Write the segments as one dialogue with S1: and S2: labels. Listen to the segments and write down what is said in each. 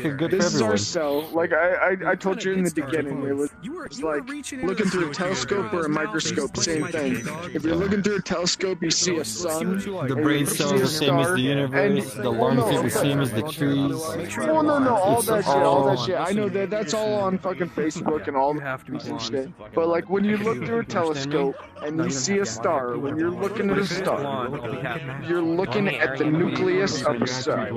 S1: good for
S2: This is our
S1: everyone.
S2: cell. Like I told you in the beginning, it was like looking through a telescope or a microscope, same thing. If you're looking through a telescope, you see a sun,
S1: The brain cells are the same as the universe. The lungs are the same as the trees.
S2: Well, no, all
S1: It's
S2: that shit, all that shit. I know that's all on fucking Facebook and all and shit. But like when you look through a telescope and you see a star, when you're looking at a star, you're looking at the nucleus of a star.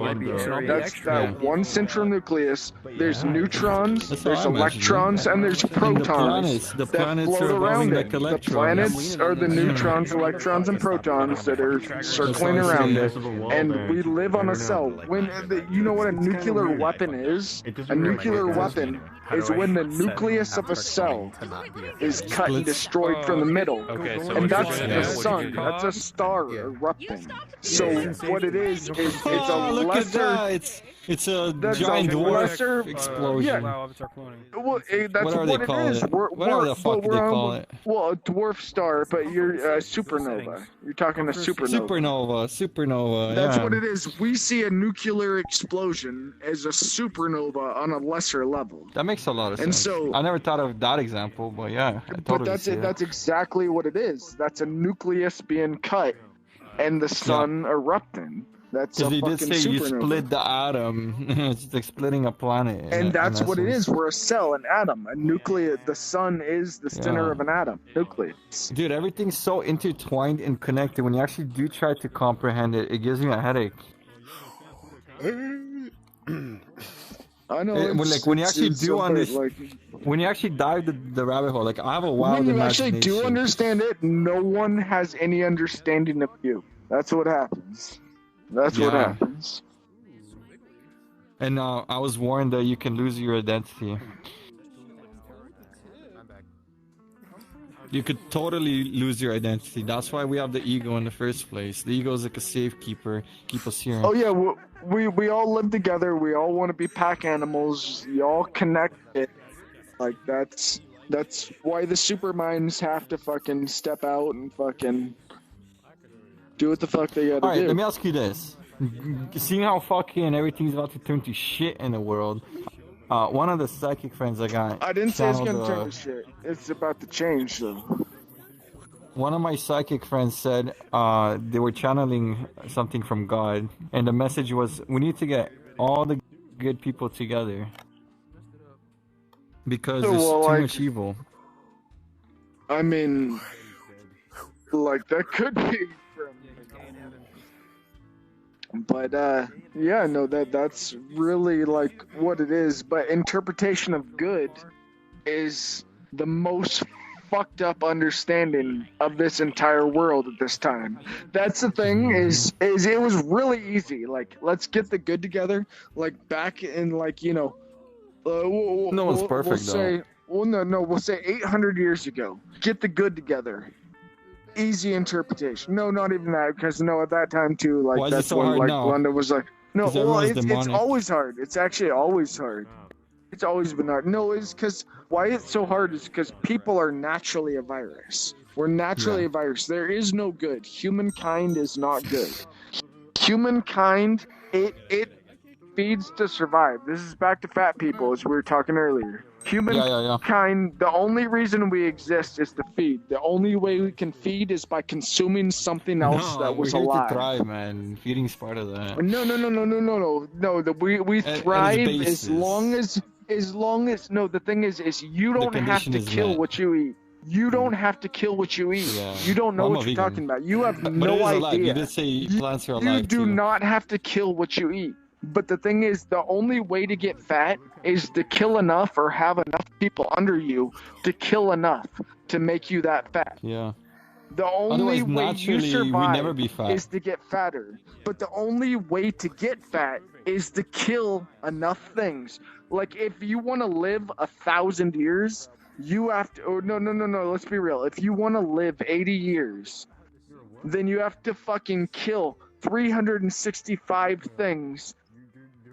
S2: That's that one central nucleus. There's neutrons, there's electrons, and there's protons
S1: The
S2: that
S1: planets
S2: float
S1: are
S2: around
S1: evolving
S2: it.
S1: like
S2: The
S1: electrons.
S2: planets are the neutrons, electrons, and protons that are circling around it. And we live on a cell. When you know what a nuclear weapon is? A nuclear weapon is when the nucleus of a cell is cut and destroyed from the middle. And that's the sun. That's a star erupting. So what it is it's a
S1: look
S2: lesser.
S1: at that. It's a
S2: That's
S1: giant
S2: a
S1: dwarf
S2: lesser
S1: explosion.
S2: Well, that's
S1: Whatever
S2: what
S1: they
S2: it
S1: call
S2: is.
S1: it. Whatever the fuck they call it.
S2: Well, a dwarf star, but you're a supernova. You're talking a supernova.
S1: Supernova.
S2: That's
S1: yeah.
S2: what it is. We see a nuclear explosion as a supernova on a lesser level.
S1: That makes a lot of sense.
S2: And so,
S1: I never thought of that example, but yeah. I
S2: but
S1: totally
S2: that's
S1: see
S2: it. That's exactly what it is. That's a nucleus being cut, and the sun erupting. That's a
S1: Because
S2: fucking
S1: they did say you
S2: supernova.
S1: split the atom. It's like splitting a planet.
S2: And that's what it
S1: essence.
S2: is. We're a cell, an atom, a nucleus. The sun is the center of an atom, nucleus.
S1: Dude, everything's so intertwined and connected. When you actually do try to comprehend it, it gives me a headache.
S2: I know.
S1: Like when you actually do understand,
S2: like,
S1: when you actually dive the rabbit hole, like I have a wild
S2: when you
S1: imagination.
S2: actually do understand it, no one has any understanding of you. That's what happens. That's what happens.
S1: And I was warned that you can lose your identity. You could totally lose your identity. That's why we have the ego in the first place. The ego is like a safekeeper, keep us here.
S2: Oh yeah, we all live together. We all want to be pack animals. We all connected. Like that's why the superminds have to fucking step out and fucking do what the fuck they gotta do.
S1: Alright, let me ask you this. Seeing how fucking everything's about to turn to shit in the world, one of the psychic friends I got...
S2: I didn't say it's gonna turn to shit. It's about to change, though.
S1: One of my psychic friends said they were channeling something from God, and the message was, we need to get all the good people together. Because there's too much evil.
S2: I mean... Like, that could be... But yeah, no, that's really like what it is. But interpretation of good is the most fucked up understanding of this entire world at this time. That's the thing is it was really easy. Like, let's get the good together. Like back in like
S1: no one's perfect though.
S2: We'll say 800 years ago. Get the good together. Easy interpretation. No, not even that, because at that time too, like that's
S1: so
S2: when
S1: hard
S2: like
S1: now?
S2: London was like, no, well, it's always hard. It's actually always hard. It's always been hard. No, it's because why it's so hard is because people are naturally a virus. We're naturally a virus. There is no good. Humankind is not good. Humankind, it feeds to survive. This is back to fat people, as we were talking earlier. Humankind, the only reason we exist is to feed. The only way we can feed is by consuming something else that was alive.
S1: We're here to thrive, man. Feeding's part of that.
S2: No. We thrive as long as the thing is you don't have to kill what you eat. You don't have to kill what you eat. Yeah. You don't know what you're talking about. You have no idea.
S1: You did say plants are alive.
S2: You do not have to kill what you eat. But the thing is, the only way to get fat is to kill enough or have enough people under you to kill enough to make you that fat.
S1: Yeah.
S2: The only way you survive
S1: fat.
S2: is to get fatter. But the only way to get fat is to kill enough things. Like, if you want to live 1,000 years, you have to... Oh, no, let's be real. If you want to live 80 years, then you have to fucking kill 365 things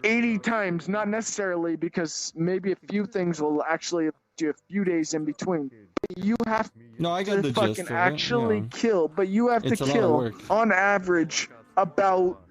S2: 80 times, not necessarily, because maybe a few things will actually do a few days in between. But you have to fucking actually kill, but you have to kill, on average, about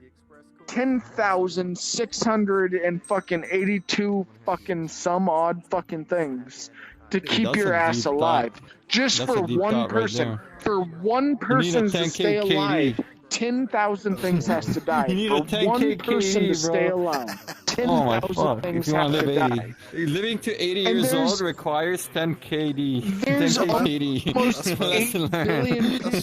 S2: 10,682 fucking some odd fucking things to keep your ass alive. Just for one person.
S1: Right,
S2: for one person to stay alive, 10,000 things has to die.
S1: You need
S2: for
S1: a 10K
S2: one person
S1: KD,
S2: to stay
S1: bro.
S2: alive,
S1: Oh my
S2: 10,000
S1: fuck.
S2: things
S1: If you want
S2: have
S1: to
S2: to
S1: live 80.
S2: die.
S1: Living to 80
S2: And
S1: years
S2: there's-
S1: old requires 10 KD.
S2: There's
S1: 10K KD.
S2: almost 8 billion
S3: That's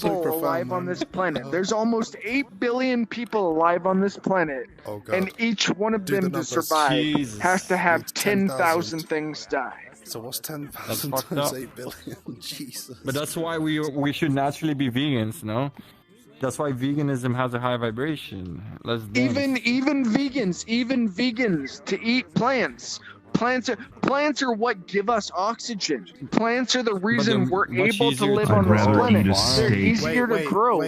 S3: so
S2: people
S3: profound,
S2: alive
S3: man.
S2: on this planet. There's almost 8 billion people alive on this planet.
S3: Oh, God.
S2: And each one of
S3: Do the
S2: them to
S3: numbers.
S2: survive
S1: Jesus.
S2: has to have
S3: Needs
S2: 10,000
S3: 10,000.
S2: things die.
S3: So what's 10,000
S1: fucked
S3: times
S1: up.
S3: 8 billion? Jesus.
S1: But that's why we should naturally be vegans, no? That's why veganism has a high vibration. Let's dance.
S2: Even vegans to eat plants. Plants are what give us oxygen. Plants are the reason
S1: they're
S2: we're
S1: much
S2: able to
S1: easier
S2: live
S1: to
S2: on this
S1: grow.
S2: planet.
S1: Eat a
S2: They're
S1: steak.
S2: easier to grow.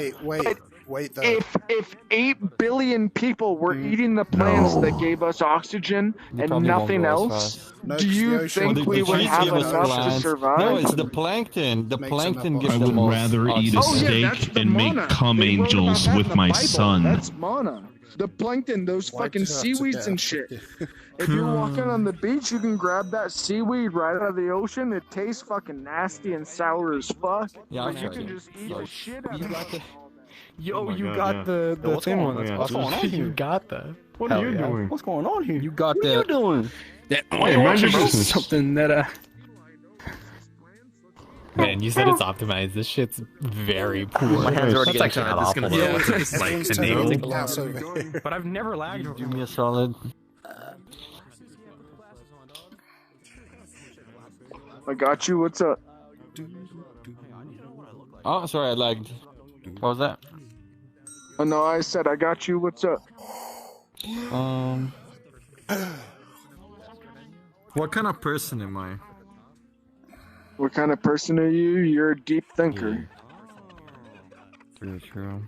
S3: Wait, though.
S2: If 8 billion people were eating the plants that gave us oxygen
S1: They
S2: and
S1: probably won't
S2: nothing
S1: go as
S2: else,
S1: fast.
S3: No,
S2: do
S3: 'cause the
S2: you
S3: ocean-
S2: think
S3: Well,
S2: we
S3: the
S2: would
S3: trees
S2: have
S3: give us
S2: enough to
S1: plants.
S2: survive?
S1: No, it's the plankton. The
S3: Makes
S1: plankton
S3: enough
S1: gives
S4: I
S1: the
S4: would
S1: most
S4: rather eat a
S1: oxygen.
S4: steak
S2: that's the
S4: and make
S2: mana.
S4: cum
S2: They wrote about
S4: angels
S2: that in
S4: with
S2: the
S4: my
S2: Bible.
S4: son.
S2: That's mana. The plankton, those
S3: Why'd
S2: fucking
S3: you have to
S2: seaweeds
S3: get
S2: and
S3: up?
S2: shit. If you're walking on the beach, you can grab that seaweed right out of the ocean. It tastes fucking nasty and sour as fuck.
S1: Yeah,
S2: but
S1: I've
S2: you
S1: tried
S2: can
S1: it.
S2: just eat
S1: Sorry.
S2: the shit out
S5: You
S2: of
S5: got
S2: it.
S5: Yo,
S6: my
S5: you
S6: God,
S5: got
S6: yeah.
S5: the
S6: Yo, what's
S5: thin
S6: going
S5: one.
S6: on?
S5: That's
S6: Yeah,
S5: awesome.
S6: what's going on
S5: You
S6: here?
S5: got that.
S6: What
S5: Hell
S6: are you
S5: yeah.
S6: doing? What's going on here?
S5: You got
S6: What are you
S5: that.
S6: doing?
S5: That
S6: Hey, mind your
S5: orange is
S6: business.
S5: something that Man, you said it's optimized. This shit's very poor.
S6: My hands are
S5: That's
S6: already
S5: actually
S6: getting
S5: not
S6: tired.
S5: awful.
S6: This is gonna
S5: though.
S6: be-
S5: It's just like
S3: Everyone's turning
S5: enabled.
S3: the glass over here.
S5: But I've never lagged.
S1: Do me a solid.
S2: I got you. What's up?
S1: Oh, sorry, I lagged. What was that?
S2: Oh, no, I said I got you. What's up?
S1: What kind of person am I?
S2: What kind of person are you? You're a deep thinker.
S1: True.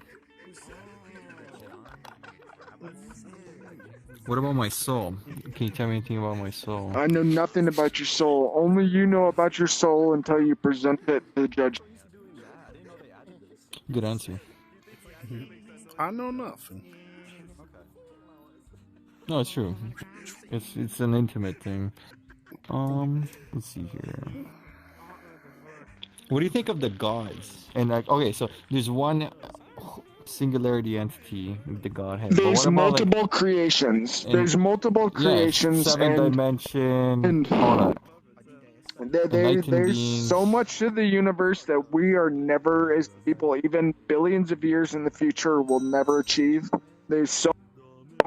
S1: What about my soul? Can you tell me anything about my soul?
S2: I know nothing about your soul. Only you know about your soul until you present it to the judge.
S1: Good answer.
S3: I know nothing.
S1: No, it's true. It's an intimate thing. Let's see here. What do you think of the gods? And like, okay, so there's one singularity entity, the Godhead. But
S2: There's
S1: what about,
S2: multiple creations.
S1: and-
S2: There's multiple creations,
S1: seven
S2: and
S1: dimension, all that. Enlightened
S2: there's
S1: beings.
S2: so much to the universe that we are never, as people, even billions of years in the future, will never achieve. There's so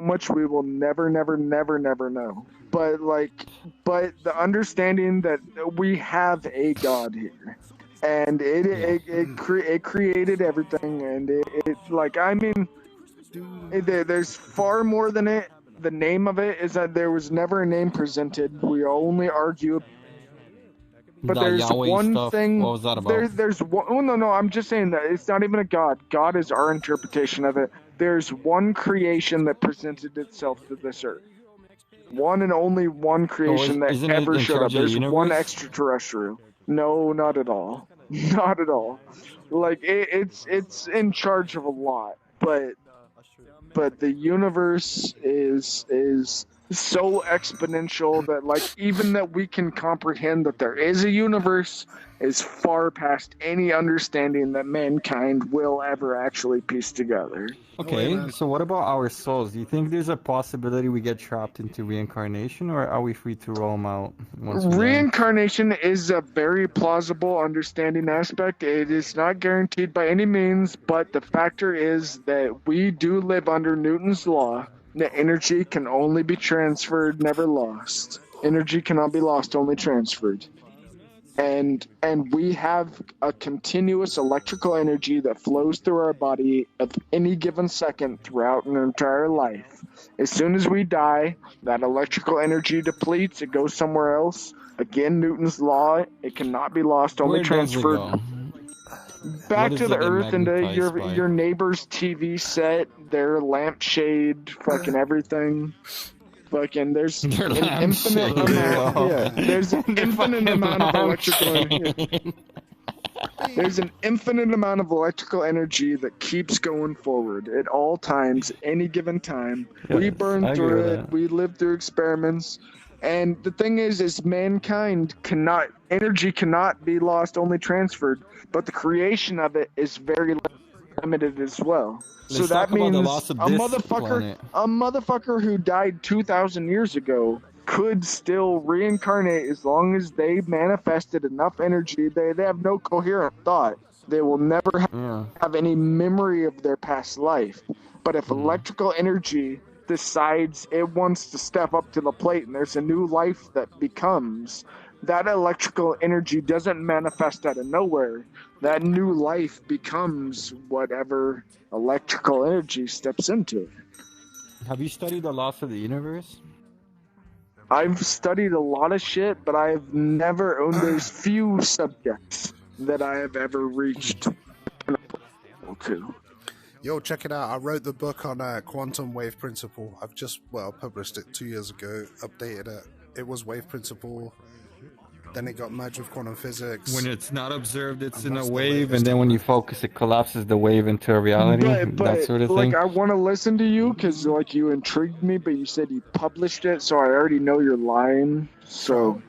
S2: much we will never know. But the understanding that we have a God here, and it created everything, and there's far more than it. The name of it is that there was never a name presented. We only argue. But
S1: That
S2: there's
S1: Yahweh
S2: one
S1: stuff,
S2: thing.
S1: what was that about?
S2: There's one. Oh, no. I'm just saying that it's not even a God. God is our interpretation of it. There's one creation that presented itself to this earth. One and only one creation that
S1: isn't it
S2: ever
S1: in
S2: showed up.
S1: charge of the
S2: There's one
S1: universe?
S2: extraterrestrial. No, not at all. Not at all. Like it's in charge of a lot, but the universe is so exponential that even that we can comprehend that there is a universe is far past any understanding that mankind will ever actually piece together.
S1: Okay, so what about our souls? Do you think there's a possibility we get trapped into reincarnation, or are we free to roam out once we die?
S2: Reincarnation is a very plausible understanding aspect. It is not guaranteed by any means, but the factor is that we do live under Newton's law. The energy can only be transferred, never lost. Energy cannot be lost, only transferred. And we have a continuous electrical energy that flows through our body at any given second throughout an entire life. As soon as we die, that electrical energy depletes, it goes somewhere else. Again, Newton's law, it cannot be lost, only
S1: Where does it
S2: transferred.
S1: go?
S2: Back
S1: What
S2: to
S1: is
S2: the
S1: it
S2: earth and to
S1: magnetized by?
S2: your neighbor's TV set, their lampshade, fucking everything. Fucking there's
S1: Their
S2: an
S1: lampshade.
S2: infinite amount.
S1: Wow.
S2: Yeah, there's an infinite amount of electrical energy. There's an infinite amount of electrical energy that keeps going forward at all times, any given time. We
S1: Yes,
S2: burn
S1: I agree
S2: through
S1: with
S2: it.
S1: that.
S2: We live through experiments. And the thing is mankind energy cannot be lost, only transferred. But the creation of it is very limited as well. So
S1: Let's
S2: that
S1: talk about the
S2: means
S1: loss of this planet.
S2: a motherfucker who died 2,000 years ago could still reincarnate as long as they manifested enough energy. They have no coherent thought. They will never
S1: Yeah.
S2: have any memory of their past life. But if electrical energy decides it wants to step up to the plate and there's a new life that becomes, that electrical energy doesn't manifest out of nowhere. That new life becomes whatever electrical energy steps into it.
S1: Have you studied the loss of the universe?
S2: I've studied a lot of shit, but I've never owned there's few subjects that I have ever reached to.
S3: Yo, check it out. I wrote the book on quantum wave principle. I've just, published it 2 years ago, updated it. It was wave principle. Then it got merged with quantum physics.
S1: When it's not observed, it's
S3: And
S1: in a
S3: what's the
S1: wave,
S3: latest
S1: and then when you
S3: one?
S1: focus, it collapses the wave into a reality. That sort of thing.
S2: I want to listen to you because you intrigued me, but you said you published it, so I already know you're lying. So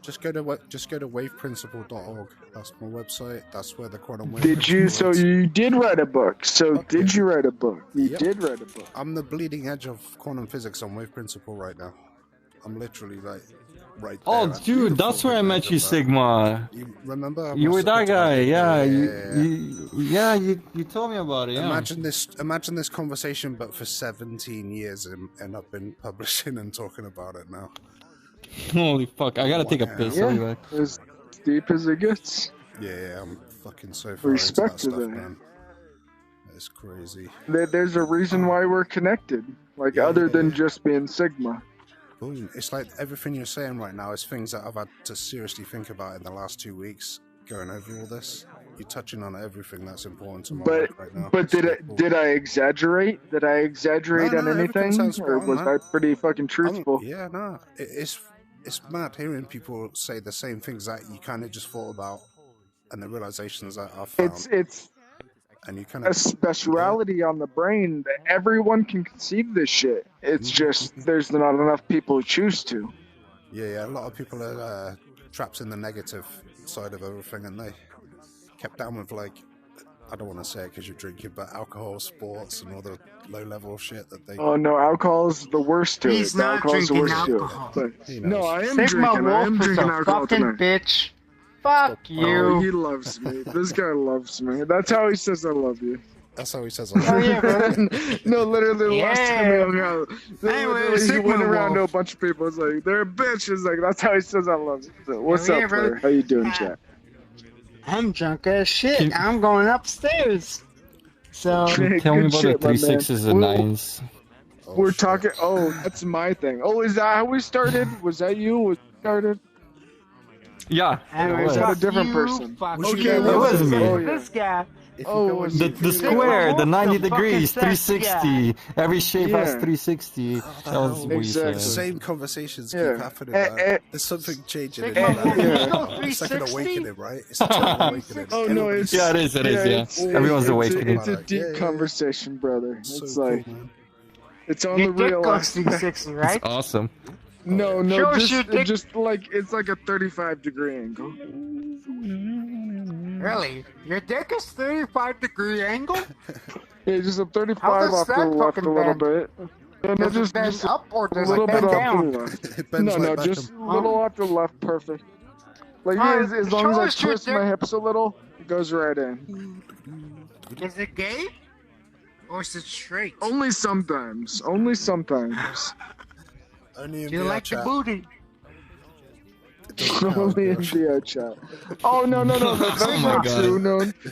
S3: Just go to waveprinciple.org. That's my website. That's where the quantum wave.
S2: did you? So
S3: principle is.
S2: you did write a book. So
S3: Okay.
S2: did you write a book? You
S3: Yep.
S2: did write a book.
S3: I'm the bleeding edge of quantum physics on wave principle right now. I'm literally like right there.
S1: Oh,
S3: at the
S1: dude, that's where I
S3: fucking
S1: met
S3: edge
S1: you,
S3: of that.
S1: Sigma.
S3: You remember? I
S1: You were
S3: must have
S1: that guy,
S3: told you.
S1: yeah. You told me about it. Yeah.
S3: Imagine this conversation, but for 17 years, and I've been publishing and talking about it now.
S1: Holy fuck! I gotta take a
S3: Wow.
S1: piss.
S2: Yeah,
S1: I'll be back.
S2: as deep as it gets.
S3: Yeah, I'm fucking so far
S2: Respect to
S3: into that stuff,
S2: that.
S3: man. It's crazy.
S2: There's a reason why we're connected. Other than just being Sigma.
S3: Boom. It's like everything you're saying right now is things that I've had to seriously think about in the last 2 weeks, going over all this. You're touching on everything that's important to my
S2: But
S3: life right now.
S2: but
S3: It's
S2: did
S3: so
S2: it
S3: cool.
S2: did I exaggerate? Did I exaggerate
S3: No,
S2: on
S3: everything
S2: anything,
S3: sounds
S2: or
S3: spot on,
S2: was
S3: man.
S2: I pretty fucking truthful?
S3: Yeah, no. It's mad hearing people say the same things that you kind of just thought about, and the realizations that I've found.
S2: It's
S3: And you kind
S2: a
S3: of
S2: speciality on the brain that everyone can conceive this shit. It's just there's not enough people who choose to.
S3: Yeah, a lot of people are trapped in the negative side of everything, and they kept down with I don't want to say it because you're drinking, but alcohol, sports, and all the low-level shit that they.
S2: Oh no, alcohol is the worst to
S4: He's
S2: it.
S4: not
S2: Alcohol's the
S4: drinking
S2: worst
S4: alcohol.
S2: to it.
S3: He
S2: But, no,
S3: knows.
S2: I am
S4: Sigma
S2: drinking. I am
S4: Wolf is
S2: drinking
S4: a
S2: alcohol
S4: fucking
S2: tonight.
S4: bitch. Fuck
S2: Oh,
S4: you.
S2: he loves me. This guy loves me. That's how he says I love you.
S3: That's how he says a
S4: Oh
S3: lot.
S4: yeah, brother.
S2: No, literally, the last time we hung out,
S4: Hey, we're
S2: he
S4: Sigma
S2: went around to a
S4: Wolf.
S2: bunch of people. It's like, they're a bitch. It's like, that's how he says I love you. So, what's
S4: Yeah,
S2: up,
S4: brother.
S2: player? How you doing, chat?
S4: I'm drunk as shit.
S1: Can-
S4: I'm going upstairs. So
S2: Hey,
S1: Tell me
S2: good
S1: about
S2: shit,
S1: the
S2: my
S1: 3
S2: man.
S1: 6s and
S2: We're-
S1: 9s.
S3: Oh,
S2: We're
S3: shit.
S2: talking. Oh, that's my thing. Oh, is that how we started? Was that you? Was started?
S1: Yeah,
S4: and
S1: it
S4: we're
S1: was.
S2: that a
S4: fuck
S2: different
S4: you,
S2: person?
S4: fuck
S3: We should
S4: you.
S3: go
S1: It was
S3: with
S1: me.
S2: Oh, yeah.
S4: This guy.
S3: If
S2: Oh,
S3: you go
S2: it was
S3: with
S1: The,
S2: you.
S1: the square, the
S4: Wolf,
S1: 90
S4: the fucking
S1: degrees,
S4: sex
S1: 360. Every shape has
S2: Yeah.
S1: 360. That was what you
S2: Exactly.
S3: the
S1: said.
S3: same conversations
S2: Yeah.
S3: keep happening,
S2: Eh,
S3: man.
S2: eh.
S3: There's something changing in
S4: Sigma
S3: your
S4: Wolf,
S3: life.
S2: Yeah.
S4: you go
S3: It's like an
S4: 360?
S3: awakening, right? It's a total awakening.
S2: Oh no,
S3: Everybody's
S2: it's
S1: Yeah, it is, Everyone's
S2: it's
S1: awakening.
S2: It's a deep
S3: Yeah, yeah.
S2: conversation, brother.
S3: so
S2: It's
S3: cool,
S2: like
S3: man.
S2: it's on
S4: Your
S2: the real.
S4: dick goes 360, right?
S1: It's awesome.
S2: No,
S4: Show us your
S2: just
S4: dick.
S2: just like it's like a 35-degree angle.
S4: Really? Your dick is 35-degree angle?
S2: Yeah, just a 35
S4: How does
S2: off to the
S4: that
S2: left a
S4: fucking
S2: little
S4: bend?
S2: bit. And
S4: Does
S2: just
S4: it bend
S2: just
S4: up or
S2: a
S4: does
S2: little
S4: it
S2: bit
S4: bend
S2: off to
S4: down?
S2: the left.
S3: It bends
S2: No,
S3: like Beckham.
S2: just a little off to the left, perfect. Like
S4: Alright,
S2: as long as
S4: show
S2: I
S4: us your
S2: twist my
S4: dick.
S2: hips a little, it goes right in.
S4: Is it gay? Or is it straight?
S2: Only sometimes. Only sometimes.
S3: Only in
S4: Do you
S3: VR
S4: like the
S3: chat.
S4: booty?
S3: It doesn't count,
S2: Only in
S3: bro.
S2: VR chat. Oh no, that's
S1: Oh my
S2: not
S1: God.
S2: true.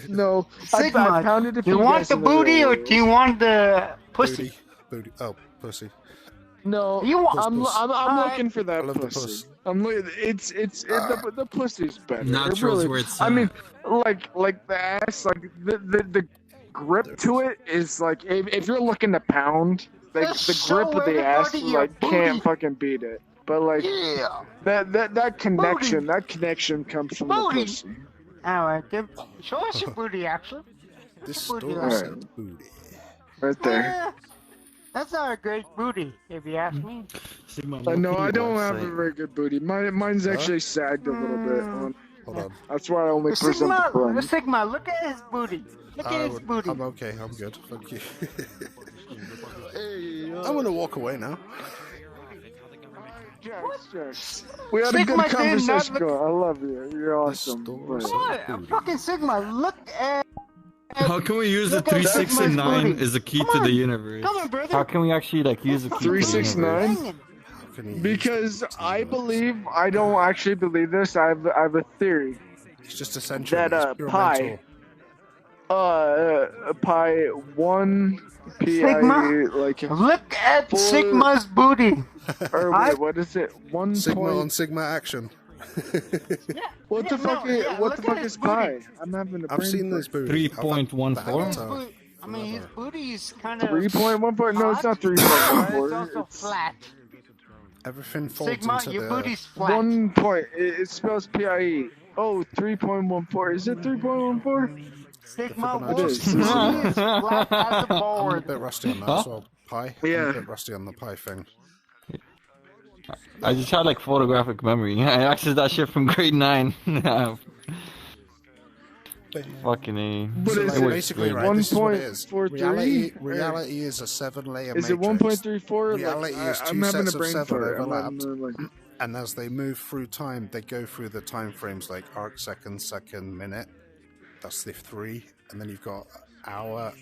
S2: No.
S4: Sigma,
S2: I pounded it
S4: do you
S2: for
S4: want
S2: guys
S4: the
S2: in real
S4: booty or
S2: world.
S4: do you want the pussy?
S3: Booty. Oh, pussy.
S2: No,
S4: You want-
S2: I'm
S4: Alright.
S2: looking for that
S3: I love the
S2: pussy.
S3: puss.
S2: The pussy's better.
S1: Natural's
S2: It really,
S1: where it's
S2: I mean,
S1: at.
S2: like the ass, like the grip to it is like if you're looking to pound, like
S4: Just
S2: the
S4: show
S2: grip of the ass
S4: everybody your
S2: like
S4: booty.
S2: can't fucking beat it. But like
S4: Yeah.
S2: that connection comes from the
S4: Booty.
S2: pussy.
S4: Alright, show us your booty, actually.
S3: This
S4: Booty
S3: store
S4: line.
S3: says booty.
S2: Right there.
S4: That's not a great booty, if you ask me.
S1: Sigma,
S2: No, I don't have a
S1: website.
S2: very good booty. Mine's actually sagged a little bit.
S3: Hold on.
S2: That's why I only present the front.
S4: Sigma, look at his booty. Look at his booty.
S3: I'm okay. I'm good. Thank you. I'm gonna walk away now.
S2: Jax. We had a good conversation going. I love you. You're awesome.
S3: store
S2: But-
S4: What? Fucking Sigma, look at...
S1: How can we use the
S4: Look at
S1: 3, 6, and
S4: Sigma's
S1: 9
S4: booty.
S1: as a key
S4: Come
S1: to the
S4: on.
S1: universe?
S4: Come on, brother.
S1: How can we actually like use the key
S2: 3,
S1: to the
S2: 6,
S1: universe?
S2: 9?
S4: Hanging.
S3: How can you use
S2: Because
S3: this to
S2: I
S3: use?
S2: believe, I don't actually believe this. I have a theory
S3: It's just essential.
S2: that
S3: It's pure
S2: pi,
S3: mental.
S2: pi 1 pi
S4: Sigma?
S2: like
S4: Look at
S2: Boy.
S4: Sigma's booty.
S2: or wait, what is it? 1
S3: Sigma on
S2: point.
S3: Sigma action.
S2: What the fuck? What the fuck is pi? I'm having a
S3: I've
S2: brain
S3: seen
S2: fart.
S3: this booty.
S1: 3.14?
S4: I mean, his booty is kind of...
S2: 3.14? No, it's not
S4: But it's
S2: 3.14.
S4: also
S2: It's
S4: flat.
S3: Everything folds
S4: Sigma,
S3: into
S4: your
S3: the.
S4: booty's flat.
S2: 1 point. It spells PIE. Oh, 3.14. Is it 3.14?
S4: Sigma,
S3: It
S4: your
S2: is.
S4: booty is flat as a
S3: I'm a
S4: board.
S3: bit rusty on that as well. Pi. I'm
S2: Yeah.
S3: a bit rusty on the pi thing.
S1: I just had like photographic memory. I accessed that shit from grade 9. Fucking A.
S2: But is
S3: So
S2: it
S3: basically, right, this is what it is.
S2: 1.43?
S3: Reality is a 7-layer
S2: Is it
S3: matrix.
S2: 1.34?
S3: Reality is two
S2: I'm having a
S3: sets of
S2: brain
S3: 7
S2: fart.
S3: overlapped.
S2: Like,
S3: And as they move through time, they go through the time frames like arc, second, minute. That's the 3. And then you've got hour,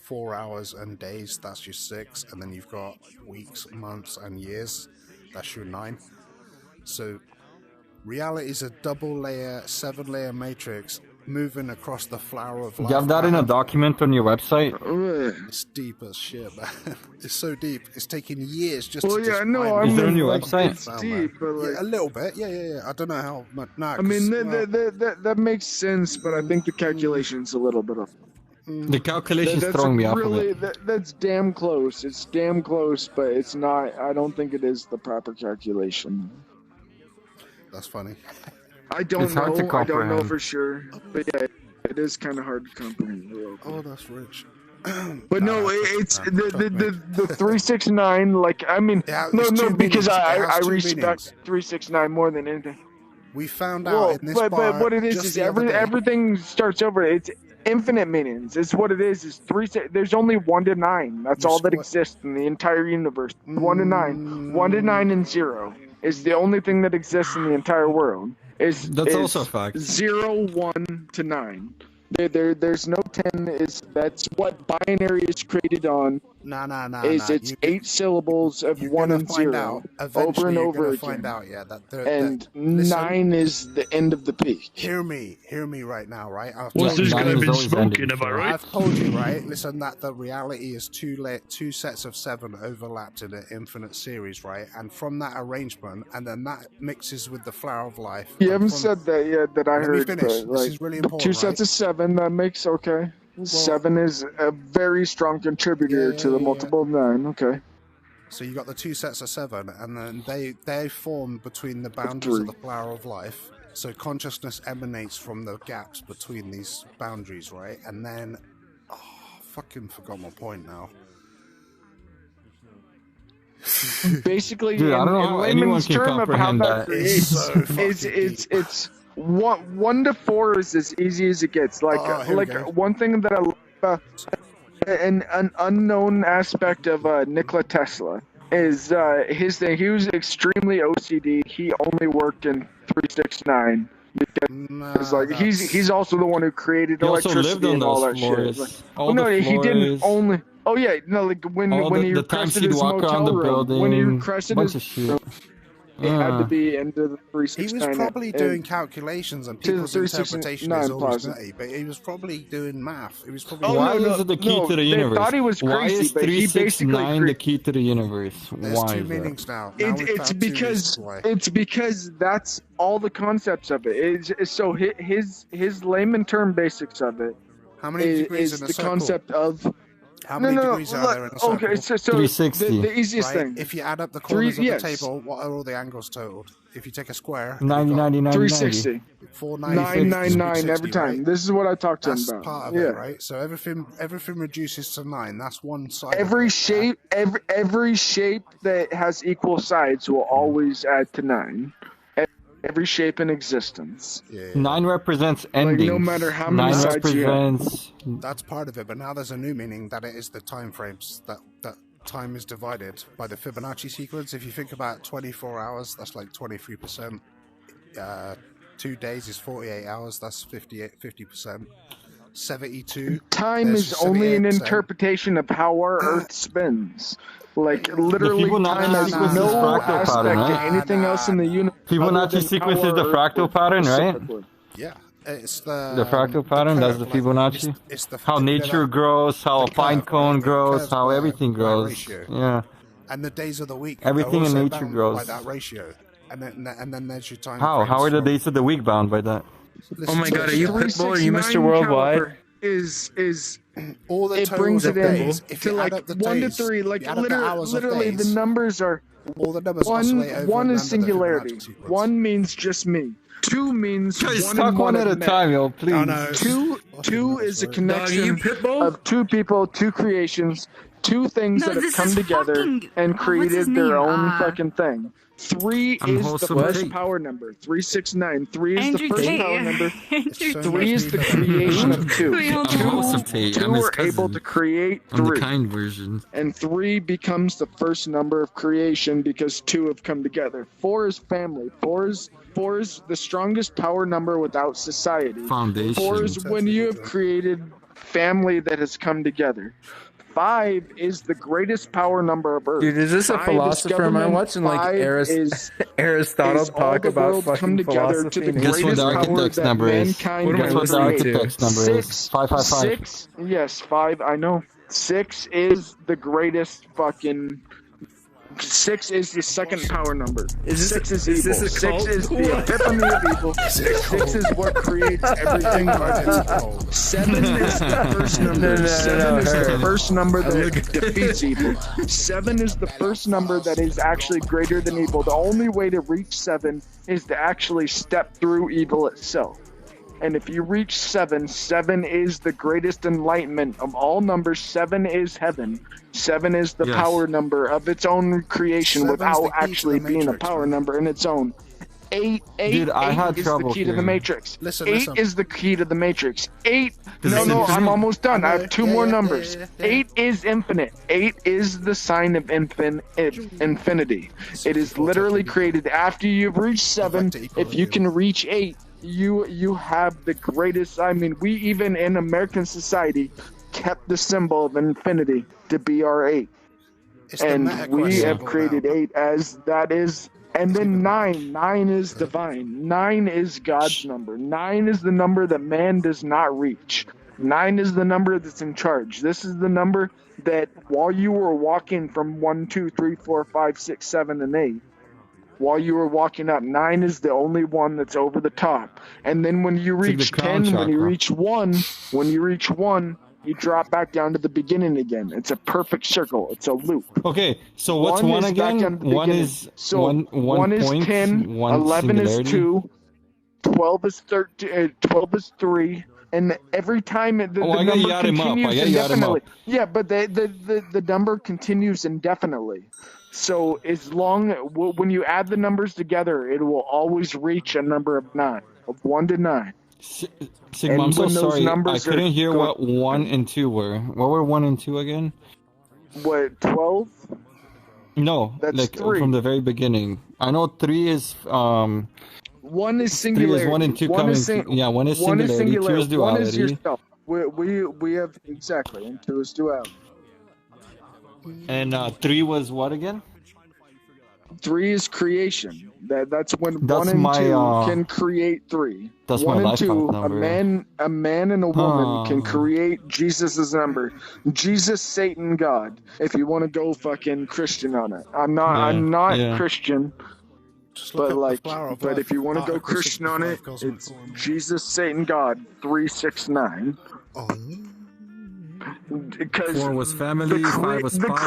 S3: 4 hours, and days. That's your 6. And then you've got weeks, months, and years. That's your 9. So reality is a double layer, 7-layer matrix moving across the flower of life.
S1: You have that in a
S3: pattern.
S1: document on your website?
S2: ugh.
S3: It's deep as shit, man. It's so deep. It's taking years just
S2: Well,
S3: to
S2: yeah,
S3: just
S2: no,
S3: find
S2: I
S3: it.
S1: Is it on
S2: mean,
S1: your
S2: like,
S1: website?
S2: it's deep, but like,
S3: Yeah, a little bit. Yeah. I don't know how much. Nah,
S2: I mean,
S3: 'cause, well,
S2: that makes sense, but I think the calculation's a little bit off.
S1: The calculation's
S2: That's
S1: throwing me off of
S2: really,
S1: it.
S2: that's damn close. It's damn close, but it's not. I don't think it is the proper calculation.
S3: that's funny.
S2: I don't
S1: It's hard to
S2: know. I don't know
S1: comprehend.
S2: for sure, but yeah, it is kind of hard to comprehend.
S3: Oh, that's rich.
S2: But no, it's the 369. Like, I mean,
S3: Yeah,
S2: no,
S3: it's
S2: no,
S3: two
S2: because
S3: meanings. It
S2: I
S3: has two
S2: respect
S3: meanings.
S2: 369 more than anything.
S3: We found
S2: Well,
S3: out in this
S2: but
S3: bar
S2: what it is
S3: just
S2: is
S3: the other day.
S2: everything starts over. It's infinite meanings. It's what it is. Is there's only 1 to 9. That's
S3: You
S2: all that
S3: squ-
S2: exists in the entire universe. 1 to 9. 1 to 9 and 0 is the only thing that exists in the entire world.
S1: That's also a fact.
S2: 0, 1 to 9. There's no 10. That's what binary is created on.
S3: Nah.
S2: It's 8 syllables of
S3: You're
S2: 1
S3: gonna
S2: and
S3: find
S2: 0
S3: out.
S2: over
S3: Eventually,
S2: and
S3: you're
S2: over
S3: gonna
S2: again.
S3: find out. Yeah,
S2: And
S3: listen,
S2: 9 is the end of the peak.
S3: Hear me right now, right? I've
S1: What's
S3: told
S1: this
S3: you-
S1: guy been smoking, am I right?
S3: I've told you, right? Listen, that the reality is two sets of 7 overlapped in an infinite series, right? And from that arrangement, and then that mixes with the flower of life.
S2: You
S3: and
S2: haven't
S3: from-
S2: said that yet. That I
S3: Let me
S2: heard.
S3: finish.
S2: But,
S3: This
S2: like,
S3: is really
S2: the
S3: important,
S2: 2 sets
S3: right?
S2: of 7. That makes okay. 7 is a very strong contributor
S3: Yeah,
S2: to the multiple of 9. Okay.
S3: So you got the 2 sets of 7, and then they form between the boundaries of
S2: 3.
S3: the flower of life. So consciousness emanates from the gaps between these boundaries, right? And then, fucking forgot my point now.
S2: Basically,
S1: Dude, I don't know
S2: in
S1: how anyone
S2: layman's
S1: can
S2: term of how
S1: comprehend
S2: that
S1: that.
S3: It's so
S2: creates,
S3: fucking
S2: it's 1 to 4 is as easy as it gets. Like
S3: here we go.
S2: one thing that I love about an unknown aspect of Nikola Tesla is his thing. He was extremely OCD. He only worked in 369 because like he's also the one who created
S1: He also
S2: electricity
S1: lived on
S2: and all
S1: those
S2: that
S1: floors.
S2: shit. Like,
S1: All
S2: no,
S1: the
S2: he didn't
S1: floors.
S2: only. Oh yeah, no, like when
S1: All
S2: he
S1: the times
S2: requested
S1: he'd
S2: his
S1: walk around
S2: motel
S1: the
S2: room,
S1: building.
S2: when he requested
S1: Bunch
S2: his,
S1: of shit.
S2: it had to be into the
S3: He
S2: 369.
S3: was probably
S2: and-
S3: doing calculations, and
S2: to the
S3: people's
S2: 369
S3: interpretation is always
S2: plaza.
S3: nutty, but he was probably doing math. He was probably
S2: Oh,
S1: Why
S2: no,
S1: is it the key
S2: no,
S1: to the
S2: they
S1: universe?
S2: thought he was
S1: Why
S2: crazy,
S1: is
S2: but he basically
S1: 369 the key to the universe?
S3: There's
S1: Why
S3: 2
S1: is that?
S3: meanings now. Now we've
S2: It's
S3: found 2
S2: because
S3: reasons why.
S2: it's because that's all the concepts of it. So his layman term basics of it
S3: How many degrees
S2: is
S3: in a
S2: the
S3: circle?
S2: concept of
S3: How many degrees are there in a circle?
S2: Okay, so
S1: 360.
S2: the easiest
S3: Right?
S2: thing.
S3: If you add up the corners of
S2: yes.
S3: the table, what are all the angles totaled? If you take a square,
S1: 90, 90, 90,
S2: 360.
S3: 490,
S2: 999 every time.
S3: right?
S2: This is what I talked to him
S3: That's
S2: about.
S3: part of it, right? So everything reduces to 9. That's one side.
S2: Every shape that has equal sides will always add to 9. Every shape in existence.
S3: Yeah.
S1: 9 represents endings.
S2: no matter how many
S1: 9
S2: sides you have.
S1: represents.
S3: That's part of it, but now there's a new meaning that it is the time frames that time is divided by the Fibonacci sequence. If you think about 24 hours, that's like 23%. 2 days is 48 hours, that's 50%. 72.
S2: Time is only an
S3: 78%.
S2: interpretation of how our Earth spins. Like, literally,
S1: Fibonacci
S2: time has
S1: sequence is
S2: no
S1: fractal
S2: aspect
S1: pattern,
S2: to
S1: right?
S2: anything else in the universe.
S1: Fibonacci sequence is the fractal pattern, right?
S3: Yeah. It's the
S1: fractal pattern, that's the Fibonacci.
S3: It's the
S1: How nature grows, how a pine
S3: curve,
S1: cone
S3: right? The
S1: grows,
S3: curves
S1: how
S3: by-
S1: everything
S3: by
S1: grows.
S3: ratio.
S1: Yeah.
S3: And the days of the week.
S1: Everything
S3: are
S1: in
S3: also
S1: nature
S3: bound
S1: grows.
S3: by that ratio. And then there's your time.
S1: How?
S3: frames
S1: How are the
S3: from-
S1: days of the week bound by that?
S6: Oh my god, are you Pitbull? Are you
S2: 369
S6: Mr. Worldwide?
S2: caliber is
S3: all the
S2: it
S3: totals
S2: brings
S3: of
S2: it in
S3: days, if
S2: to
S3: you
S2: like
S3: add up the
S2: 1 to
S3: days,
S2: 3. Like
S3: you add up the hours of
S2: literally, the
S3: days,
S2: numbers are
S3: all the numbers
S2: one.
S3: oscillate over
S2: One
S3: and
S2: is
S3: under the
S2: singularity.
S3: Fibonacci sequence.
S2: 1 means just me. 2 means
S1: Guys,
S2: one
S1: talk
S2: and
S1: one
S2: one
S1: at a
S2: have met.
S1: time, yo, please.
S3: Oh, no.
S2: Two is a
S6: Dog, are
S2: connection
S6: you Pitbull?
S2: of 2 people, 2 creations, 2 things
S7: No,
S2: that have
S7: this
S2: come
S7: is
S2: together
S7: fucking-
S2: and
S7: what's
S2: created
S7: his
S2: their
S7: name?
S2: own fucking thing. 3
S1: I'm
S2: is the
S1: Wholesome
S2: first
S1: Tait.
S2: power number. 369. 3 is
S7: Andrew
S2: the first
S7: Tate.
S2: power number.
S7: Andrew
S3: So
S7: Tate.
S2: 3 is the creation of 2.
S7: Wait, hold
S1: I'm
S7: on.
S1: Wholesome Tait.
S2: 2
S1: I'm his
S2: are able to
S1: cousin.
S2: create
S1: I'm the
S2: 3.
S1: kind version.
S2: And 3 becomes the first number of creation because 2 have come together. 4 is family. 4 is the strongest power number without society. 4
S1: Foundation.
S2: is when you have created family that has come together. 5 is the greatest power number of Earth.
S6: Dude, is this a
S2: 5 is
S6: philosopher? Am I
S2: government.
S6: watching like
S2: 5
S6: Aristotle
S2: is all
S6: talk
S2: the
S6: about
S2: world come
S6: fucking
S2: together to
S6: philosophy?
S2: the
S6: and
S1: Guess what
S2: greatest
S1: the
S6: history?
S2: power
S1: architect's
S2: that
S1: number is?
S2: mankind
S6: What am I
S1: Guess
S2: can
S1: what the
S6: listening to?
S2: create.
S1: architect's number is?
S2: 6,
S1: 555.
S2: 6, yes, 5, I know. 6 is the greatest fucking... 6 is the second power number.
S6: Is this-
S2: 6 is
S6: is
S2: evil.
S6: this a
S2: 6
S6: cult?
S2: is the epiphany of evil. 6 is what creates everything. 7 is the first number.
S6: No,
S2: 7 is the
S6: her.
S2: first number that defeats evil. 7 is the first number that is actually greater than evil. The only way to reach 7 is to actually step through evil itself. And if you reach 7, 7 is the greatest enlightenment of all numbers. 7 is heaven. 7 is the
S1: Yes.
S2: power number of its own creation
S3: 7's
S2: without
S3: the key to
S2: actually
S3: the
S2: being a
S3: Matrix,
S2: power
S3: man.
S2: number in its own. 8
S1: Dude, I had
S2: is
S1: trouble
S2: the key to the
S1: hearing.
S2: Matrix.
S3: Listen,
S2: 8
S3: listen.
S2: is the key to the Matrix. 8.
S1: Listen,
S2: No,
S1: listen.
S2: I'm almost done. I
S3: I know.
S2: have 2
S3: Yeah,
S2: more
S3: yeah,
S2: numbers.
S3: yeah.
S2: 8 is infinite. 8 is the sign of infinity. It is literally created after you've reached 7. If you can reach 8, you have the greatest. I mean, we even in American society kept the symbol of infinity to be our 8.
S3: It's the
S2: And
S3: meta
S2: we
S3: quest
S2: have
S3: symbol
S2: created
S3: now.
S2: 8 as that is. And then 9 is divine. 9 is God's number. 9 is the number that man does not reach. 9 is the number that's in charge. This is the number that while you were walking from 1, 2, 3, 4, 5, 6, 7, and 8, while you were walking up, 9 is the only one that's over the top. And then when you
S1: like the
S2: reach
S1: crown
S2: 10, when you
S1: chakra.
S2: reach 1, you drop back down to the beginning again. It's a perfect circle. It's a loop.
S1: Okay, so what's 1
S2: is back
S1: again?
S2: down to the
S1: 1
S2: beginning.
S1: is
S2: So
S1: 1
S2: is
S1: point,
S2: 10,
S1: 1
S2: 11 is
S1: singularity.
S2: 2, 12 is 13, 12 is 3, and every time the
S1: Oh, I gotta
S2: number
S1: add him up.
S2: continues
S1: I gotta add him up.
S2: indefinitely. Yeah, but the number continues indefinitely. So as long when you add the numbers together, it will always reach a number of 9, of 1 to 9.
S1: Sigma, I'm so
S2: when those
S1: sorry. I
S2: numbers are
S1: couldn't hear
S2: going-
S1: what 1 and 2 were. What were 1 and 2 again?
S2: What 12?
S1: No,
S2: That's
S1: like
S2: 3.
S1: from the very beginning. I know 3 is
S2: 1 is
S1: 3
S2: singularity.
S1: is 1 and 2
S2: One
S1: coming.
S2: is sing-
S1: Yeah, 1 is
S2: one
S1: singularity, 2 is
S2: 1 is
S1: duality.
S2: yourself. We have exactly, and 2 is duality.
S1: And 3 was what again?
S2: 3 is creation. That's when
S1: That's
S2: 1 and
S1: my,
S2: 2 can create 3.
S1: that's
S2: 1
S1: my
S2: and
S1: life
S2: 2,
S1: path number.
S2: a man and a woman can
S1: Huh.
S2: create Jesus' number. Jesus, Satan, God. If you want to go fucking Christian on it, I'm not
S1: yeah.
S2: Christian.
S3: Just look
S2: But
S3: up
S2: like,
S3: the flower of
S2: but
S3: life,
S2: if you want to go
S3: Article
S2: Christian on it,
S3: 65 cosmic
S2: it's
S3: form.
S2: Jesus, Satan, God, 369.
S3: Oh.
S2: Because
S1: 4 was family, 5 was
S2: the
S1: power.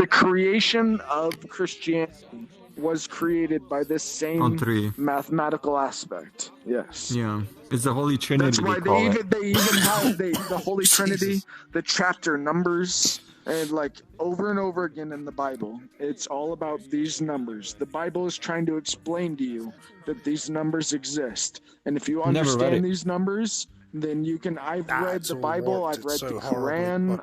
S2: creation of Christianity was created by this same
S1: On 3.
S2: mathematical aspect. Yes.
S1: Yeah. It's the Holy Trinity.
S2: That's why
S1: they
S2: even have the Holy Trinity, the chapter numbers, and like over and over again in the Bible, it's all about these numbers. The Bible is trying to explain to you that these numbers exist, and if you understand these numbers, then you can. I've read the Bible. I've read the Quran.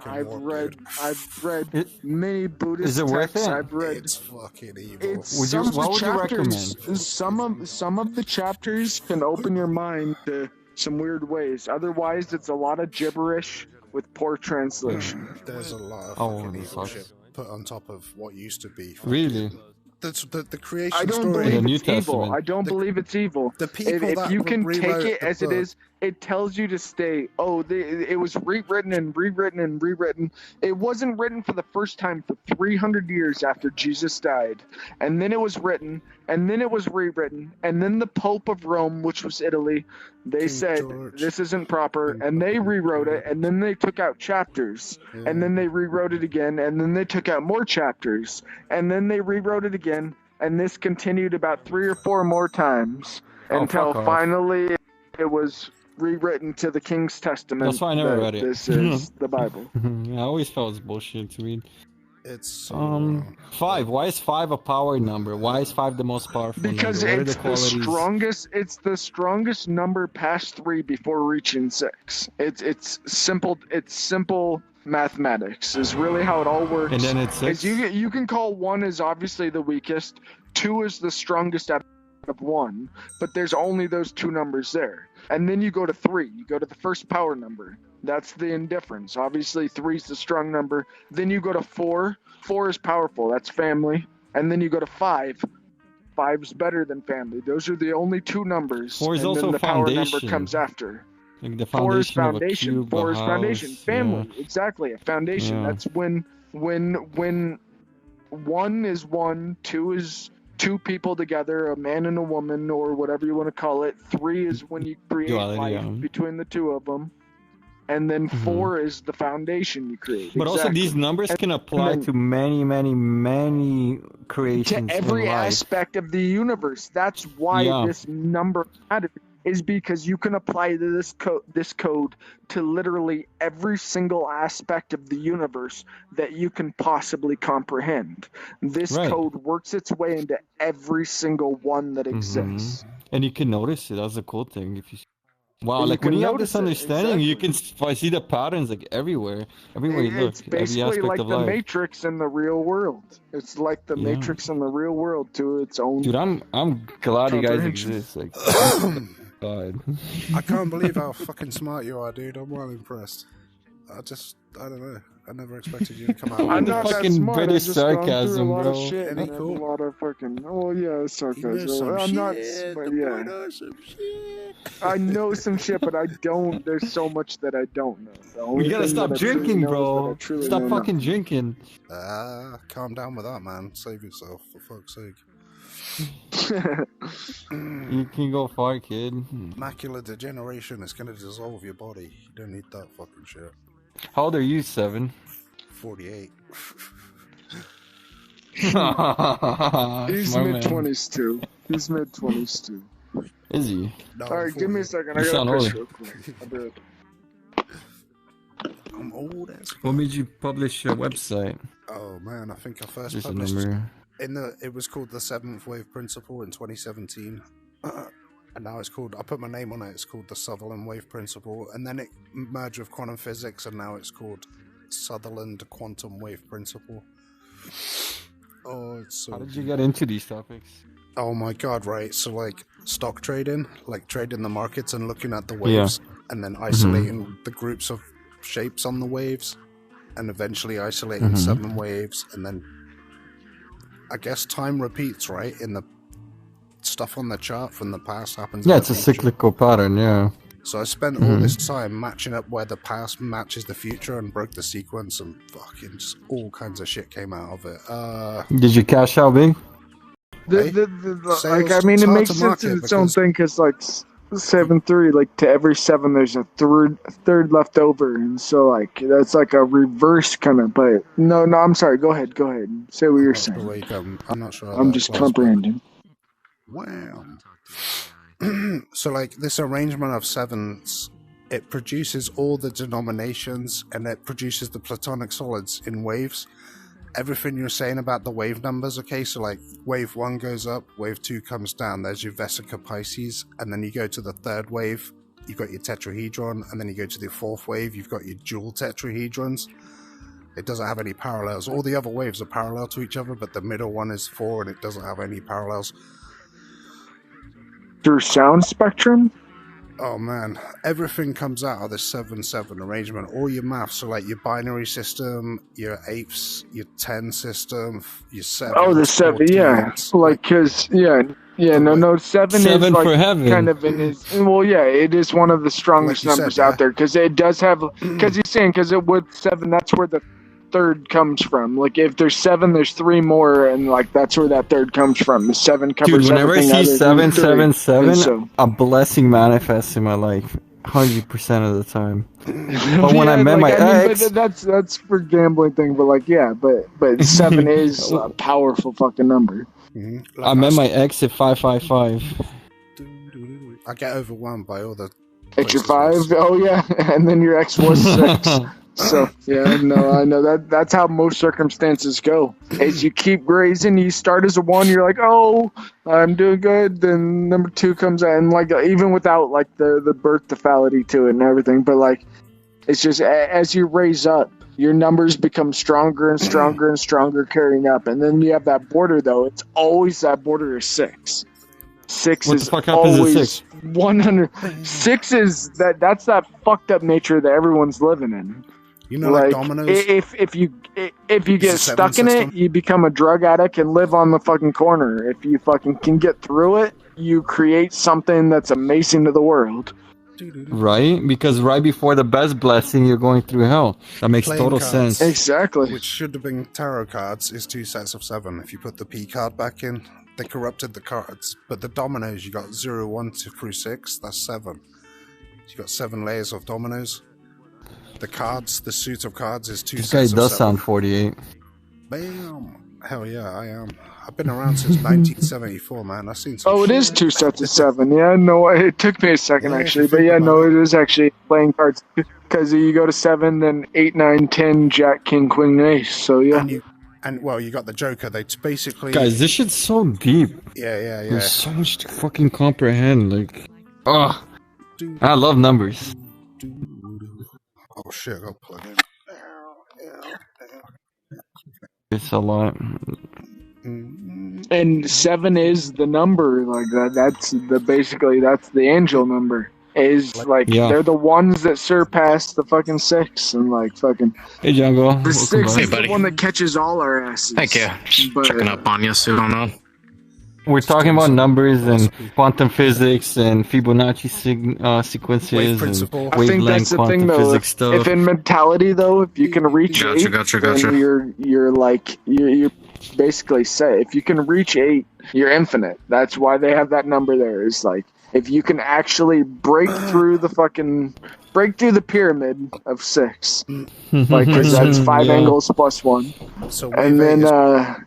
S2: I've read many Buddhist texts. I've read.
S3: It's fucking evil.
S2: What would you recommend? Some of the chapters can open your mind to some weird ways. Otherwise, it's a lot of gibberish with poor translation.
S3: There's a lot of fucking evil shit put on top of what used to be.
S1: Really?
S3: The creation
S2: I don't
S3: story.
S2: believe it's evil. I don't believe it's evil.
S3: The people
S2: if you can take it as it is, it tells you to stay. It was rewritten and rewritten and rewritten. It wasn't written for the first time for 300 years after Jesus died. And then it was written, and then it was rewritten, and then the Pope of Rome, which was Italy, they said, this isn't proper, and they rewrote it, and then they took out chapters, and then they rewrote it again, and then they took out more chapters, and then they rewrote it again, and this continued about 3 or 4 more times until finally it was rewritten to the King's Testament.
S1: That's why I never read it.
S2: This is the Bible.
S1: I always felt it's bullshit to read.
S3: It's
S1: 5. Why is 5 a power number? Why is 5 the most powerful
S2: because
S1: number?
S2: It's the strongest. It's the strongest number past 3 before reaching 6. It's simple. It's simple mathematics. Is really how it all works.
S1: And then it's 6.
S2: You can call 1 is obviously the weakest. 2 is the strongest out of 1, but there's only those 2 numbers there. And then you go to 3. You go to the first power number. That's the indifference. Obviously, 3 is the strong number. Then you go to 4. 4 is powerful. That's family. And then you go to 5. 5 is better than family. Those are the only 2 numbers.
S1: 4 is
S2: and
S1: also
S2: then the
S1: foundation.
S2: Power number comes after.
S1: Like the
S2: 4 is
S1: foundation
S2: foundation.
S1: Of a cube,
S2: 4 is
S1: a
S2: foundation.
S1: house,
S2: Family. Exactly. A foundation.
S1: Yeah.
S2: That's when 1 is 1, 2 is 2 people together, a man and a woman, or whatever you want to call it. 3 is when you create life between the 2 of them. And then 4 is the foundation you create.
S1: But also these numbers can apply to many, many, many creations.
S2: To every aspect of the universe. That's why this number matters. Is because you can apply this code to literally every single aspect of the universe that you can possibly comprehend. This code works its way into every single one that exists.
S1: And you can notice it. That's a cool thing. If you like when you have this understanding, you can see the patterns like everywhere. Everywhere you look.
S2: It's basically like the Matrix in the real world. It's like the Matrix in the real world to its own.
S1: Dude, I'm glad you guys exist. Like, God.
S3: I can't believe how fucking smart you are, dude. I'm well impressed. I don't know. I never expected you to come out.
S1: I'm not fucking British sarcasm, bro.
S3: Any cool?
S2: A lot of fucking. Oh yeah, sarcasm. I'm not. But yeah. I know some shit, but I don't. There's so much that I don't know.
S1: You gotta stop drinking, bro. Stop fucking drinking.
S3: Calm down with that, man. Save yourself, for fuck's sake.
S1: You can go far, kid.
S3: Macular degeneration is gonna dissolve your body. You don't need that fucking shit.
S1: How old are you, 7?
S3: 48.
S2: He's mid-20s too. He's mid-20s too.
S1: Is he?
S3: No,
S2: alright, give me a second. I gotta piss real quick.
S3: I'm old as fuck.
S1: What made you publish your website?
S3: Oh man, I think I first
S1: Just
S3: published
S1: number.
S3: it was called the 7th Wave Principle in 2017. And now it's called, I put my name on it, it's called the Sutherland Wave Principle, and then it merged with quantum physics, and now it's called Sutherland Quantum Wave Principle. Oh, it's so...
S1: How did you get into these topics?
S3: Oh my god, right, so like stock trading, like trading the markets and looking at the waves, and then isolating the groups of shapes on the waves, and eventually isolating 7 waves, and then I guess time repeats, right, in the stuff on the chart from the past happens.
S1: Yeah, it's a cyclical pattern, yeah.
S3: So I spent all this time matching up where the past matches the future and broke the sequence, and fucking just all kinds of shit came out of it.
S1: Did you cash out big?
S2: It makes sense in its own thing, because like 7-3. Like to every 7, there's a third left over, and so like that's like a reverse kind of. But no, I'm sorry. Go ahead. Say what you're saying.
S3: I'm not sure.
S2: I'm just comprehending.
S3: Wow. So like this arrangement of sevens, it produces all the denominations and it produces the platonic solids in waves. Everything you're saying about the wave numbers, okay, so like wave 1 goes up, wave 2 comes down, there's your vesica Pisces, and then you go to the third wave, you've got your tetrahedron, and then you go to the fourth wave, you've got your dual tetrahedrons. It doesn't have any parallels. All the other waves are parallel to each other, but the middle one is 4 and it doesn't have any parallels.
S2: Through sound spectrum?
S3: Oh man, everything comes out of this 7-7 arrangement. All your maths, so like your binary system, your 8ths, your 10 system, your 7.
S2: Oh, the 7, yeah. Like, cause, no, 7 is like
S1: for heaven.
S2: kind of in his. Well, yeah, it is one of the strongest
S3: like
S2: numbers
S3: said,
S2: out there because it does have. Because he's saying because it would 7, that's where the third comes from. Like if there's 7, there's 3 more, and like that's where that third comes from. The 7 covers.
S1: Dude, whenever I see 777,
S2: so,
S1: a blessing manifests in my life, 100% of the time. But when I met my ex,
S2: that's for gambling thing. But like, yeah, but 7 is a powerful fucking number.
S3: Mm-hmm.
S1: I met my ex at 555.
S3: I get overwhelmed by all the.
S2: At your 5, oh yeah, and then your ex was 6. So yeah, no, I know that's how most circumstances go. As you keep grazing, you start as a 1, you're like, oh, I'm doing good. Then number 2 comes out, and like even without like the birth lethality to it and everything, but like it's just as you raise up, your numbers become stronger and stronger and stronger carrying up, and then you have that border though. It's always that border is 6. 6
S1: what
S2: is
S1: the fuck happens
S2: always
S1: to 6?
S2: 100. 6 is that's that fucked up nature that everyone's living in.
S3: You know, like dominoes.
S2: If you get stuck in
S3: system.
S2: it, you become a drug addict and live on the fucking corner. If you fucking can get through it, you create something that's amazing to the world.
S1: Right? Because right before the best blessing, you're going through hell. That makes
S3: Playing
S1: total
S3: cards.
S1: sense.
S2: Exactly.
S3: Which should have been tarot cards is 2 sets of 7. If you put the P card back in, they corrupted the cards. But the dominoes, you got 0, 1 through 6. That's 7. You got 7 layers of dominoes. The cards, the suit of cards is 2
S1: This guy
S3: sets of
S1: does
S3: 7.
S1: sound 48.
S3: Bam! Hell yeah, I am. I've been around since 1974, man. I've seen some
S2: Oh, it
S3: shit.
S2: is 2 sets of 7. Yeah, no, it took me a second
S3: Yeah,
S2: actually,
S3: if
S2: but
S3: you
S2: yeah,
S3: think
S2: no,
S3: about
S2: it is actually playing cards because you go to 7, then 8, 9, 10, Jack, King, Queen, Ace. So yeah.
S3: And well, you got the Joker. They basically.
S1: Guys, this shit's so deep.
S3: Yeah.
S1: There's so much to fucking comprehend. Like, I love numbers.
S3: Oh shit! I'll plug in.
S1: It's a lot.
S2: And 7 is the number, like that's the angel number. Is like they're the ones that surpass the fucking 6 and like fucking.
S1: Hey, Jungle.
S2: The 6 is
S5: buddy.
S2: the one that catches all our asses.
S5: Thank you.
S2: But,
S5: Checking up on you, so on.
S1: We're talking about numbers and quantum physics and Fibonacci sequences
S3: Wave principle.
S1: and
S2: I think
S1: wavelength
S2: that's the
S1: quantum
S2: thing, though.
S1: physics stuff.
S2: If in mentality, though, if you can reach
S5: Gotcha,
S2: 8,
S5: gotcha.
S2: then you're basically set. If you can reach 8, you're infinite. That's why they have that number there. Is like if you can actually break through the pyramid of 6, like 'cause that's 5 angles plus 1.
S3: So
S2: And then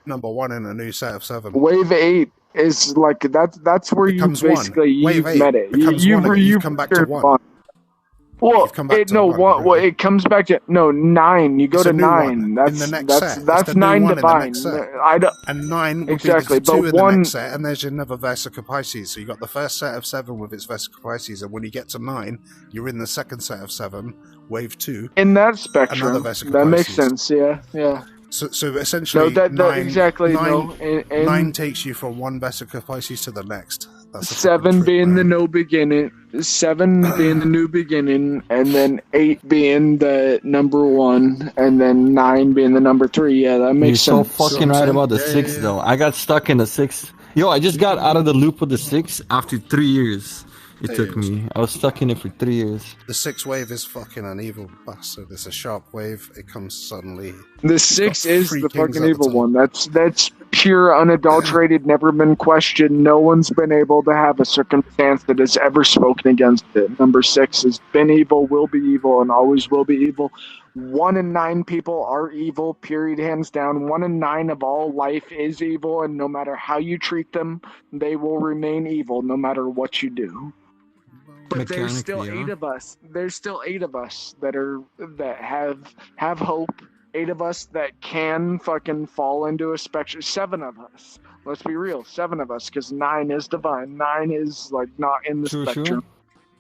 S3: number 1 in a new set of 7.
S2: wave 8 is like that's where you
S3: Becomes
S2: basically
S3: Wave 8
S2: met it.
S3: becomes
S2: You
S3: 1 again.
S2: you
S3: You've come back to 1.
S2: Well,
S3: You've come back
S2: it,
S3: to
S2: no,
S3: 1,
S2: well,
S3: really.
S2: it comes back to 9. You go
S3: It's
S2: to
S3: a new
S2: 9.
S3: one
S2: That's
S3: in the next
S2: that's
S3: set. It's
S2: that's
S3: the new
S2: 9
S3: one in the
S2: divine.
S3: next set.
S2: I don't.
S3: And 9 would
S2: Exactly,
S3: be the 2
S2: but
S3: in the
S2: one-
S3: next set, and there's another Vesica Pisces. So you got the first set of 7 with its Vesica Pisces, and when you get to 9, you're in the second set of 7, wave 2.
S2: In that spectrum,
S3: Another Vesica
S2: that makes
S3: Pisces.
S2: sense. Yeah.
S3: So essentially,
S2: No, that
S3: 9,
S2: exactly.
S3: 9,
S2: No, and
S3: 9 takes you from one Vesica Pisces to the next. That's a
S2: 7
S3: fucking trick,
S2: being the
S3: man.
S2: no beginning, 7 being the new beginning, and then 8 being the number 1, and then 9 being the number 3. Yeah, that
S1: You're
S2: makes
S1: so
S2: sense.
S1: fucking right about the
S3: Yeah,
S1: 6,
S3: yeah.
S1: though. I got stuck in the 6. Yo, I just got out of the loop of the 6 after 3 years. It took me. I was stuck in it for 3 years.
S3: The 6 wave is fucking an evil bastard. It's a sharp wave. It comes suddenly.
S2: The
S3: It's got
S2: 6 is
S3: 3
S2: the
S3: kings
S2: fucking
S3: at the
S2: evil
S3: top.
S2: one. That's pure, unadulterated, never been questioned. No one's been able to have a circumstance that has ever spoken against it. Number 6 has been evil, will be evil, and always will be evil. 1 in 9 people are evil, period, hands down. 1 in 9 of all life is evil, and no matter how you treat them, they will remain evil no matter what you do. But there's still
S1: Mechanically,
S2: 8 of us. There's still 8 of us that have hope. 8 of us that can fucking fall into a spectrum. 7 of us. Let's be real. 7 of us, because 9 is divine. 9 is like not in the spectrum.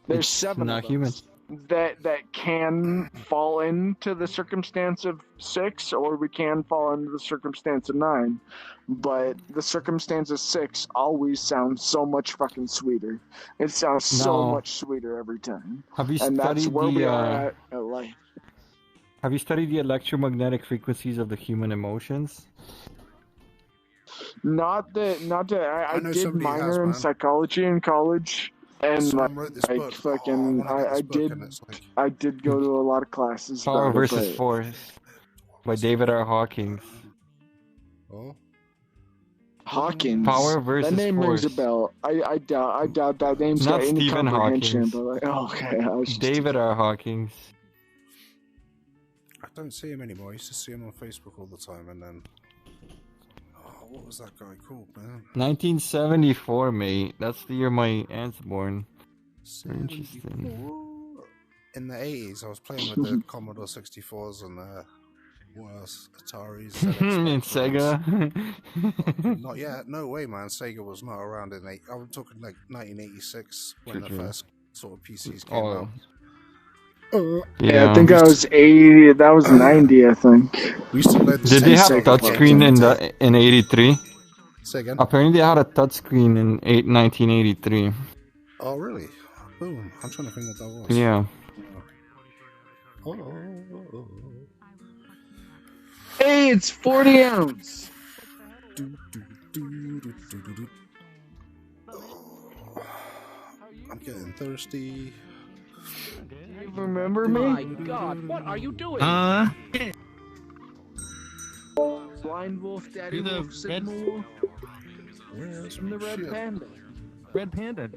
S2: There's
S1: It's
S2: 7
S1: not
S2: of
S1: human.
S2: us that can fall into the circumstance of 6, or we can fall into the circumstance of 9. But the circumstance of 6 always sounds so much fucking sweeter. It sounds so
S1: No.
S2: much sweeter every time.
S1: Have you
S2: And that's
S1: studied
S2: where we are
S1: the?
S2: at life.
S1: Have you studied the electromagnetic frequencies of the human emotions?
S2: Not that I
S3: know
S2: did
S3: somebody
S2: minor
S3: has,
S2: in
S3: man.
S2: psychology in college, and
S3: Someone wrote this
S2: like
S3: book.
S2: fucking
S3: I did.
S2: I did go to a lot of classes.
S1: Power
S2: about it,
S1: versus
S2: but-
S1: Force by David R. Hawkins.
S3: Oh,
S2: Hawkins.
S1: Power versus
S2: that name rings a
S1: Force.
S2: bell. I doubt that name's
S1: Not
S2: got any
S1: Stephen
S2: comprehension.
S1: Hawkins.
S2: But like, oh, okay, I was just
S1: David R. Hawkins.
S3: I don't see him anymore. I used to see him on Facebook all the time, and then. Oh, what was that guy called, man?
S1: 1974, mate. That's the year my aunt's born. Very interesting.
S3: 74. In the 80s, I was playing with the Commodore 64s and what else? Ataris.
S1: In
S3: ZX
S1: Sega.
S3: Not yet. No way, man. Sega was not around in I'm talking like 1986 when the
S1: True.
S3: first sort of PCs came
S1: Oh.
S3: out.
S2: Yeah, I think I was 80. That was 90, I think.
S3: We used to load the
S1: Did they have
S2: Sega
S1: touchscreen
S2: Sega.
S1: in 83?
S3: Say again?
S1: Apparently they had a touchscreen in 1983.
S3: Oh, really? Boom. I'm trying to think what that was.
S1: Yeah.
S3: Oh.
S2: Hey, it's 40 ounce.
S3: I'm getting thirsty.
S2: You remember me?
S7: My God, what are you doing?
S2: Blind Wolf, Daddy
S7: You're the
S2: Wolf, Sigma
S7: red-
S2: Wolf.
S3: Where's
S2: From the Red
S3: shit?
S2: Panda.
S7: Red Panda.